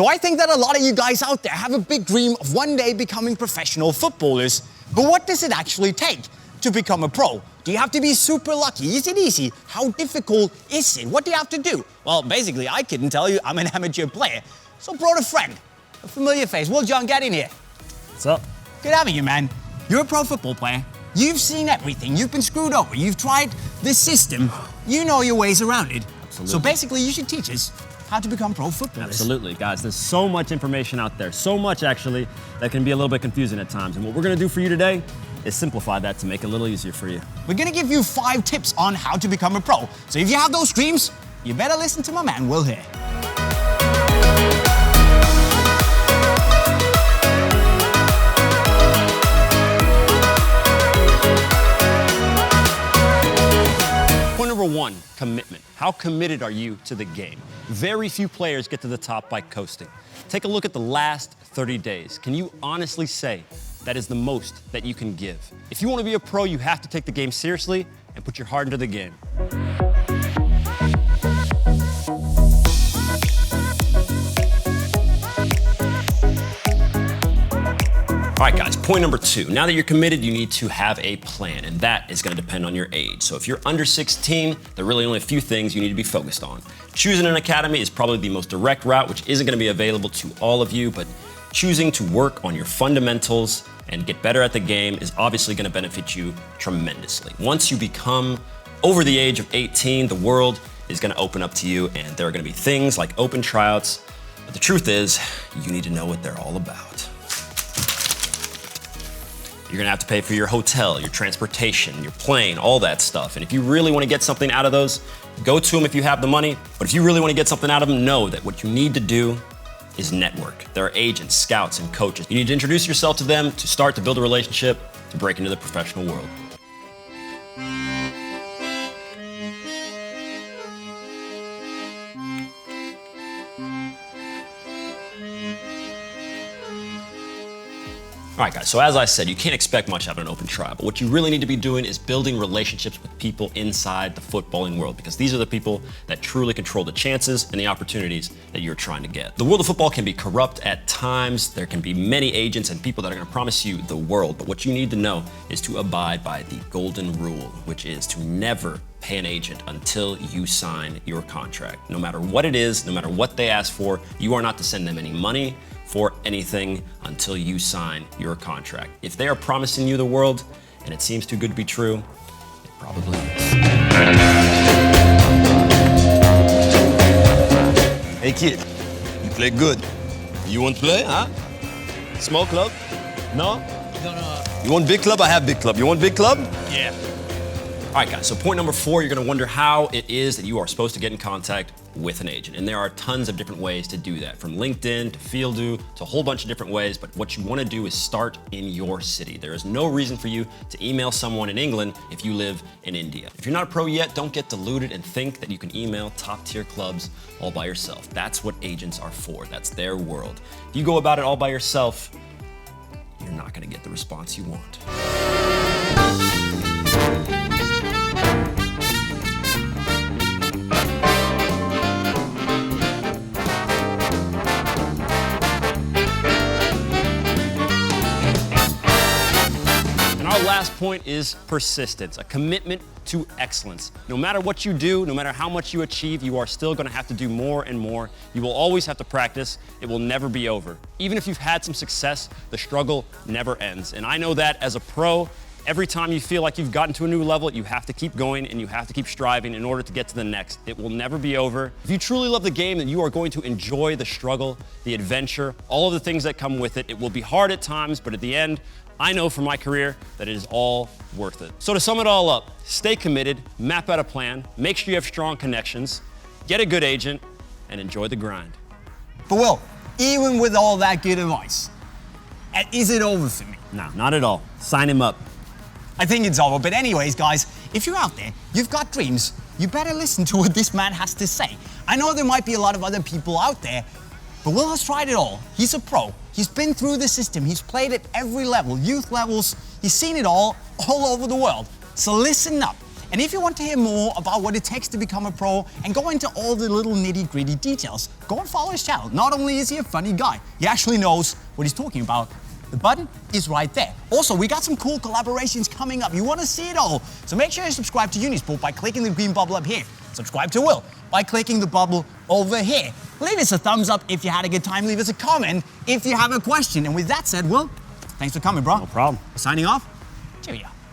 So I think that a lot of you guys out there have a big dream of one day becoming professional footballers. But what does it actually take to become a pro? Do you have to be super lucky? Is it easy? How difficult is it? What do you have to do? Well, basically, I couldn't tell you. I'm an amateur player. So brought a friend, a familiar face. Will John, get in here. What's up? Good having you, man. You're a pro football player. You've seen everything. You've been screwed over. You've tried this system. You know your ways around it. Absolutely. So basically, you should teach us how to become pro footballers. Absolutely, guys. There's so much information out there, so much actually, that can be a little bit confusing at times. And what we're gonna do for you today is simplify that to make it a little easier for you. We're gonna give you 5 tips on how to become a pro. So if you have those dreams, you better listen to my man, Will, here. Number 1, commitment. How committed are you to the game? Very few players get to the top by coasting. Take a look at the last 30 days. Can you honestly say that is the most that you can give? If you want to be a pro, you have to take the game seriously and put your heart into the game. All right, guys, point number 2. Now that you're committed, you need to have a plan, and that is gonna depend on your age. So if you're under 16, there are really only a few things you need to be focused on. Choosing an academy is probably the most direct route, which isn't gonna be available to all of you, but choosing to work on your fundamentals and get better at the game is obviously gonna benefit you tremendously. Once you become over the age of 18, the world is gonna open up to you, and there are gonna be things like open tryouts, but the truth is, you need to know what they're all about. You're gonna have to pay for your hotel, your transportation, your plane, all that stuff. And if you really wanna get something out of those, go to them if you have the money. But if you really wanna get something out of them, know that what you need to do is network. There are agents, scouts, and coaches. You need to introduce yourself to them to start to build a relationship to break into the professional world. All right, guys, so as I said, you can't expect much out of an open trial, but what you really need to be doing is building relationships with people inside the footballing world, because these are the people that truly control the chances and the opportunities that you're trying to get. The world of football can be corrupt at times. There can be many agents and people that are gonna promise you the world, but what you need to know is to abide by the golden rule, which is to never pay an agent until you sign your contract. No matter what it is, no matter what they ask for, you are not to send them any money for anything until you sign your contract. If they are promising you the world and it seems too good to be true, it probably is. Hey kid, you play good. You want to play, huh? Small club? No? No. You want big club? I have big club. You want big club? Yeah. All right, guys, so point number 4, you're gonna wonder how it is that you are supposed to get in contact with an agent. And there are tons of different ways to do that, from LinkedIn to Fieldoo to a whole bunch of different ways. But what you wanna do is start in your city. There is no reason for you to email someone in England if you live in India. If you're not a pro yet, don't get deluded and think that you can email top tier clubs all by yourself. That's what agents are for. That's their world. If you go about it all by yourself, you're not gonna get the response you want. Last point is persistence, a commitment to excellence. No matter what you do, no matter how much you achieve, you are still gonna have to do more and more. You will always have to practice. It will never be over. Even if you've had some success, the struggle never ends. And I know that as a pro, every time you feel like you've gotten to a new level, you have to keep going and you have to keep striving in order to get to the next. It will never be over. If you truly love the game, then you are going to enjoy the struggle, the adventure, all of the things that come with it. It will be hard at times, but at the end, I know from my career that it is all worth it. So to sum it all up, stay committed, map out a plan, make sure you have strong connections, get a good agent, and enjoy the grind. But Will, even with all that good advice, is it over for me? No, not at all. Sign him up. I think it's over, but anyways, guys, if you're out there, you've got dreams, you better listen to what this man has to say. I know there might be a lot of other people out there, but Will has tried it all. He's a pro. He's been through the system. He's played at every level, youth levels. He's seen it all over the world. So listen up. And if you want to hear more about what it takes to become a pro and go into all the little nitty-gritty details, go and follow his channel. Not only is he a funny guy, he actually knows what he's talking about. The button is right there. Also, we got some cool collaborations coming up. You want to see it all. So make sure you subscribe to Unisport by clicking the green bubble up here. Subscribe to Will by clicking the bubble over here. Leave us a thumbs up if you had a good time. Leave us a comment if you have a question. And with that said, Will, thanks for coming, bro. No problem. Signing off. Cheerio.